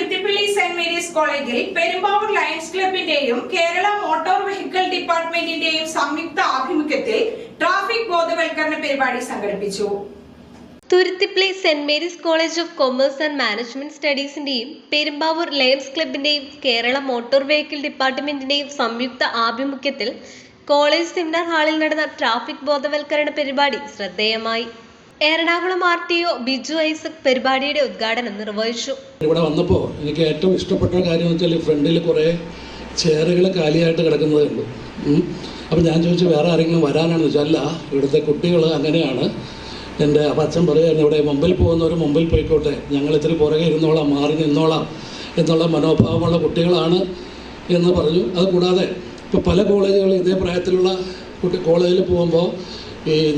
Thuruthippally Saint Mary's കോളേജിൽ Perumbavoor lions ക്ലബിന്റെയും Kerala motor vehicle ഡിപ്പാർട്ട്മെന്റിന്റെയും സംയുക്ത ആഭിമുഖ്യത്തിൽ ട്രാഫിക് ബോധവൽക്കരണ പരിപാടി സംഘടിപ്പിച്ചു. Thuruthippally Saint Mary's college of commerce and management സ്റ്റഡീസിന്റെയും പെരുമ്പാവൂർ ലയൺസ് ക്ലബിന്റെയും കേരള മോട്ടോർ വെഹിക്കിൾ ഡിപ്പാർട്ട്മെന്റിന്റെയും സംയുക്ത ആഭിമുഖ്യത്തിൽ കോളേജ് സെമിനാർ ഹാളിൽ നടന്ന ട്രാഫിക് ബോധവൽക്കരണ പരിപാടി ശ്രദ്ധേയമായി. എറണാകുളം RTO ബിജു ഐസക് പരിപാടിയുടെ ഉദ്ഘാടനം നിർവഹിച്ചു. ഇവിടെ വന്നപ്പോൾ എനിക്ക് ഏറ്റവും ഇഷ്ടപ്പെട്ട കാര്യം വെച്ചാൽ ഫ്രണ്ടിൽ കുറേ ചെയറുകൾ കാലിയായിട്ട് കിടക്കുന്നത് കണ്ടു. അപ്പോൾ ഞാൻ ചോദിച്ചു വേറെ ആരെങ്കിലും വരാനാണെന്ന് വെച്ചാൽ അല്ല, ഇവിടുത്തെ കുട്ടികൾ അങ്ങനെയാണ്. എൻ്റെ അച്ഛൻ പറയുകയായിരുന്നു ഇവിടെ മുമ്പിൽ പോകുന്നവർ മുമ്പിൽ പോയിക്കോട്ടെ, ഞങ്ങൾ ഇത്തിരി പുറകെ ഇരുന്നോളാം, മാറി നിന്നോളാം എന്നുള്ള മനോഭാവമുള്ള കുട്ടികളാണ് എന്ന് പറഞ്ഞു. അതുകൂടാതെ ഇപ്പോൾ പല കോളേജുകൾ ഇതേ പ്രായത്തിലുള്ള കോളേജിൽ പോകുമ്പോൾ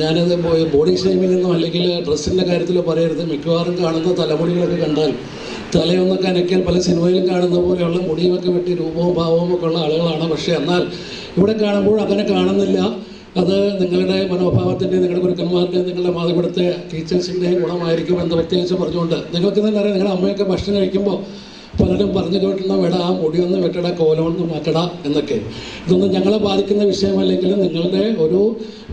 ഞാനത് ബോഡി ഷേമിംഗ് എന്നും അല്ലെങ്കിൽ ഡ്രസ്സിൻ്റെ കാര്യത്തിലോ പറയരുത്. മിക്കവാറും കാണുന്ന തലമുടികളൊക്കെ കണ്ടാൽ തലയൊന്നൊക്കെ അനക്കിയാൽ പല സിനിമയിലും കാണുന്ന പോലെയുള്ള മുടിയൊക്കെ വെട്ടി രൂപവും ഭാവവും ഒക്കെ ഉള്ള ആളുകളാണ്. പക്ഷേ എന്നാൽ ഇവിടെ കാണുമ്പോൾ അങ്ങനെ കാണുന്നില്ല. അത് നിങ്ങളുടെ മനോഭാവത്തിൻ്റെയും നിങ്ങളുടെ ഗുരുക്കന്മാരുടെയും നിങ്ങളുടെ ഇവിടുത്തെ ടീച്ചേഴ്സിൻ്റെയും ഗുണമായിരിക്കും എന്ന് പ്രത്യേകിച്ച് പറഞ്ഞുകൊണ്ട് നിങ്ങൾക്ക് തന്നെ അറിയാം, നിങ്ങളുടെ അമ്മയൊക്കെ ഭക്ഷണം കഴിക്കുമ്പോൾ പലരും പറഞ്ഞു കേട്ടുന്ന വേട ആ മുടിയൊന്ന് വെട്ടട കോലമൊന്ന് മാറ്റട എന്നൊക്കെ. ഇതൊന്നും ഞങ്ങളെ ബാധിക്കുന്ന വിഷയമല്ലെങ്കിലും നിങ്ങളുടെ ഒരു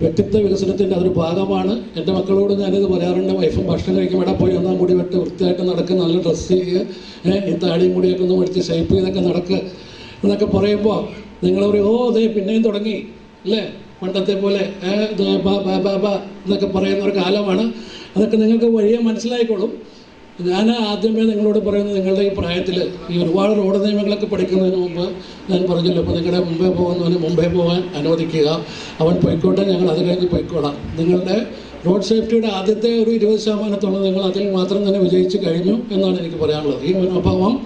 വ്യക്തിത്വ വികസനത്തിൻ്റെ അതൊരു ഭാഗമാണ്. എൻ്റെ മക്കളോട് ഞാനിത് പറയാറുണ്ട്. വൈഫും ഭക്ഷണം കഴിക്കും ഇവിടെ പോയി ഒന്നാം മുടി വെട്ട് വൃത്തിയായിട്ട് നടക്കുക, നല്ല ഡ്രസ്സ് ചെയ്യുക, ഈ താടിയും മുടിയൊക്കെ ഒന്ന് മേടിച്ച് ഷേപ്പ് ചെയ്തൊക്കെ നടക്കുക എന്നൊക്കെ പറയുമ്പോൾ നിങ്ങൾ പറയും, ഓ അതെ പിന്നെയും തുടങ്ങി അല്ലേ, പണ്ടത്തെ പോലെ എന്നൊക്കെ പറയുന്ന ഒരു കാലമാണ്. അതൊക്കെ നിങ്ങൾക്ക് വഴിയെ മനസ്സിലായിക്കോളും. ഞാൻ ആദ്യമേ നിങ്ങളോട് പറയുന്നത്, നിങ്ങളുടെ ഈ പ്രായത്തിൽ ഈ ഒരുപാട് റോഡ് നിയമങ്ങളൊക്കെ പഠിക്കുന്നതിന് മുമ്പ് ഞാൻ പറഞ്ഞല്ലോ, ഇപ്പോൾ നിങ്ങളുടെ മുമ്പേ പോകുന്നവന് മുമ്പേ പോകാൻ അനുവദിക്കുക, അവൻ പോയിക്കോട്ടെ, ഞങ്ങൾ അത് കഴിഞ്ഞ് പോയിക്കോളാം. നിങ്ങളുടെ റോഡ് സേഫ്റ്റിയുടെ ആദ്യത്തെ ഒരു 20% നിങ്ങൾ അതിൽ മാത്രം തന്നെ വിജയിച്ച് കഴിഞ്ഞു എന്നാണ് എനിക്ക് പറയാനുള്ളത്. ഈ മനോഭാവം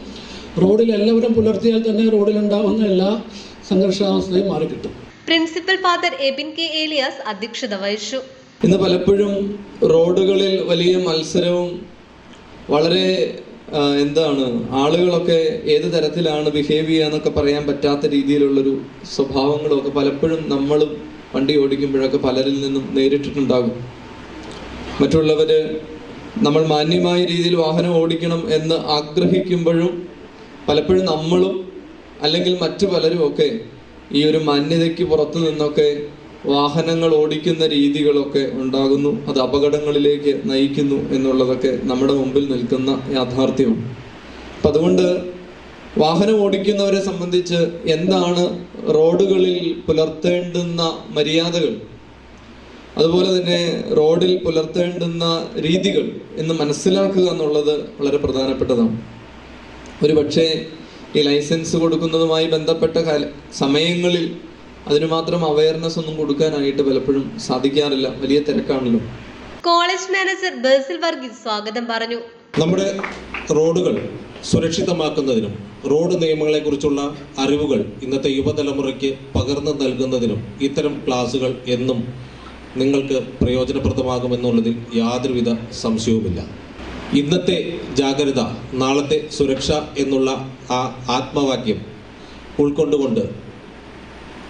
റോഡിൽ എല്ലാവരും പുലർത്തിയാൽ തന്നെ റോഡിലുണ്ടാവുന്ന എല്ലാ സംഘർഷാവസ്ഥയും മാറിക്കിട്ടും. Principal father Ebin K Elias അധ്യക്ഷത വഹിച്ചു. ഇന്ന് പലപ്പോഴും റോഡുകളിൽ വലിയ മത്സരവും വളരെ ആളുകളൊക്കെ ഏത് തരത്തിലാണ് ബിഹേവ് ചെയ്യുക എന്നൊക്കെ പറയാൻ പറ്റാത്ത രീതിയിലുള്ളൊരു സ്വഭാവങ്ങളൊക്കെ പലപ്പോഴും നമ്മളും വണ്ടി ഓടിക്കുമ്പോഴൊക്കെ പലരിൽ നിന്നും നേരിട്ടിട്ടുണ്ടാകും. മറ്റുള്ളവർ നമ്മൾ മാന്യമായ രീതിയിൽ വാഹനം ഓടിക്കണം എന്ന് ആഗ്രഹിക്കുമ്പോഴും പലപ്പോഴും നമ്മളും അല്ലെങ്കിൽ മറ്റു പലരും ഒക്കെ ഈ ഒരു മാന്യതയ്ക്ക് പുറത്തു നിന്നൊക്കെ വാഹനങ്ങൾ ഓടിക്കുന്ന രീതികളൊക്കെ ഉണ്ടാകുന്നു. അത് അപകടങ്ങളിലേക്ക് നയിക്കുന്നു എന്നുള്ളതൊക്കെ നമ്മുടെ മുമ്പിൽ നിൽക്കുന്ന യാഥാർത്ഥ്യമാണ്. അപ്പം അതുകൊണ്ട് വാഹനം ഓടിക്കുന്നവരെ സംബന്ധിച്ച് എന്താണ് റോഡുകളിൽ പുലർത്തേണ്ടുന്ന മര്യാദകൾ, അതുപോലെ തന്നെ റോഡിൽ പുലർത്തേണ്ടുന്ന രീതികൾ എന്ന് മനസ്സിലാക്കുക എന്നുള്ളത് വളരെ പ്രധാനപ്പെട്ടതാണ്. ഒരു പക്ഷേ ഈ ലൈസൻസ് കൊടുക്കുന്നതുമായി ബന്ധപ്പെട്ട സമയങ്ങളിൽ അതിന് മാത്രം അവയർനെസ് ഒന്നും കൊടുക്കാനായിട്ട് പലപ്പോഴും സാധിക്കാറില്ല. വലിയ തിരക്കാണല്ലോ. കോളേജ് മാനേജർ ബേസിൽ വർഗീസ് സ്വാഗതം പറഞ്ഞു. നമ്മുടെ റോഡുകൾ സുരക്ഷിതമാക്കുന്നതിനും റോഡ് നിയമങ്ങളെക്കുറിച്ചുള്ള അറിവുകൾ ഇന്നത്തെ യുവതലമുറയ്ക്ക് പകർന്നു നൽകുന്നതിനും ഇത്തരം ക്ലാസുകൾ എന്നും നിങ്ങൾക്ക് പ്രയോജനപ്രദമാകുമെന്നുള്ളതിൽ യാതൊരുവിധ സംശയവുമില്ല. ഇന്നത്തെ ജാഗ്രത നാളത്തെ സുരക്ഷ എന്നുള്ള ആ ആത്മവാക്യം ഉൾക്കൊണ്ടുകൊണ്ട്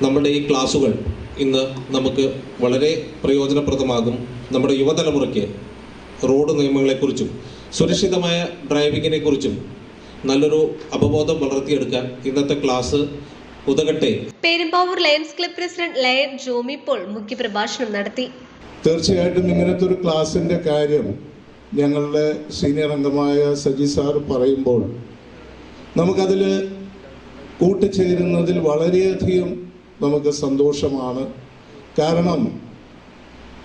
നമ്മുടെ ഈ ക്ലാസുകൾ ഇന്ന് നമുക്ക് വളരെ പ്രയോജനപ്രദമാകും. നമ്മുടെ യുവതലമുറയ്ക്ക് റോഡ് നിയമങ്ങളെക്കുറിച്ചും സുരക്ഷിതമായ ഡ്രൈവിങ്ങിനെ കുറിച്ചും നല്ലൊരു അവബോധം വളർത്തിയെടുക്കാൻ ഇന്നത്തെ ക്ലാസ് ഉതകട്ടെ. Perumbavoor lions club president lion Jomy Paul മുഖ്യപ്രഭാഷണം നടത്തി. തീർച്ചയായിട്ടും ഇങ്ങനത്തെ ഒരു ക്ലാസിൻ്റെ കാര്യം ഞങ്ങളുടെ സീനിയർ അംഗമായ സജി സാർ പറയുമ്പോൾ നമുക്കതിൽ കൂട്ടുചേരുന്നതിൽ വളരെയധികം നമുക്ക് സന്തോഷമാണ്. കാരണം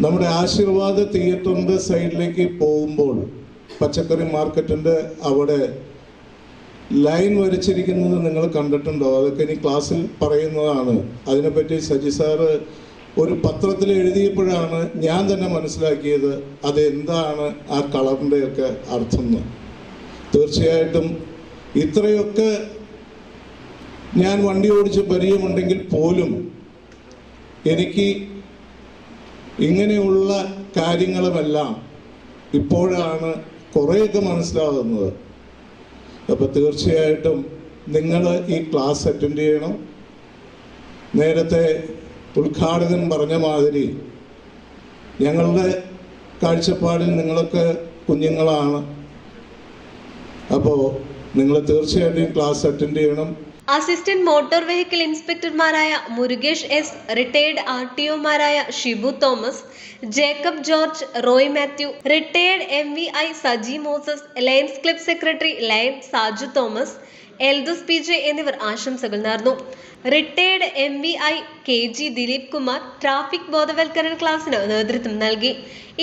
നമ്മുടെ ആശീർവാദ തിയേറ്ററിൻ്റെ സൈഡിലേക്ക് പോകുമ്പോൾ പച്ചക്കറി മാർക്കറ്റിൻ്റെ അവിടെ ലൈൻ വരച്ചിരിക്കുന്നത് നിങ്ങൾ കണ്ടിട്ടുണ്ടോ? അതൊക്കെ ഇനി ക്ലാസ്സിൽ പറയുന്നതാണ്. അതിനെപ്പറ്റി സജി സാറ് ഒരു പത്രത്തിൽ എഴുതിയപ്പോഴാണ് ഞാൻ തന്നെ മനസ്സിലാക്കിയത് അതെന്താണ് ആ കളറിൻ്റെയൊക്കെ അർത്ഥം എന്ന്. തീർച്ചയായിട്ടും ഇത്രയൊക്കെ ഞാൻ വണ്ടി ഓടിച്ച് പരിചയമുണ്ടെങ്കിൽ പോലും എനിക്ക് ഇങ്ങനെയുള്ള കാര്യങ്ങളുമെല്ലാം ഇപ്പോഴാണ് കുറേയൊക്കെ മനസ്സിലാകുന്നത്. അപ്പോൾ തീർച്ചയായിട്ടും നിങ്ങൾ ഈ ക്ലാസ് അറ്റൻഡ് ചെയ്യണം. നേരത്തെ ഉദ്ഘാടകൻ പറഞ്ഞ മാതിരി ഞങ്ങളുടെ കാഴ്ചപ്പാടിൽ നിങ്ങളൊക്കെ കുഞ്ഞുങ്ങളാണ്. അപ്പോൾ നിങ്ങൾ തീർച്ചയായിട്ടും ക്ലാസ് അറ്റൻഡ് ചെയ്യണം. അസിസ്റ്റന്റ് മോട്ടോർ വെഹിക്കിൾ ഇൻസ്പെക്ടർമാരായ മുരുകേഷ് എസ്, റിട്ടയേർഡ് RTOമാരായ Shibu Thomas, Jacob George, Roy Mathew, retired MVI Saji Moses, lions club secretary lion Saju Thomas, Eldhose PJ എന്നിവർ ആശംസകൾ നേർന്നു. Retired MVI KG Dileep Kumar traffic ബോധവൽക്കരണ ക്ലാസിന് നേതൃത്വം നൽകി.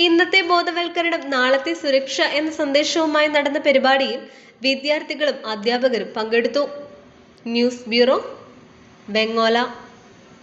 ഇന്നത്തെ ബോധവൽക്കരണം നാളത്തെ സുരക്ഷ എന്ന സന്ദേശവുമായി നടന്ന പരിപാടിയിൽ വിദ്യാർത്ഥികളും അധ്യാപകരും പങ്കെടുത്തു. News bureau, Vengola.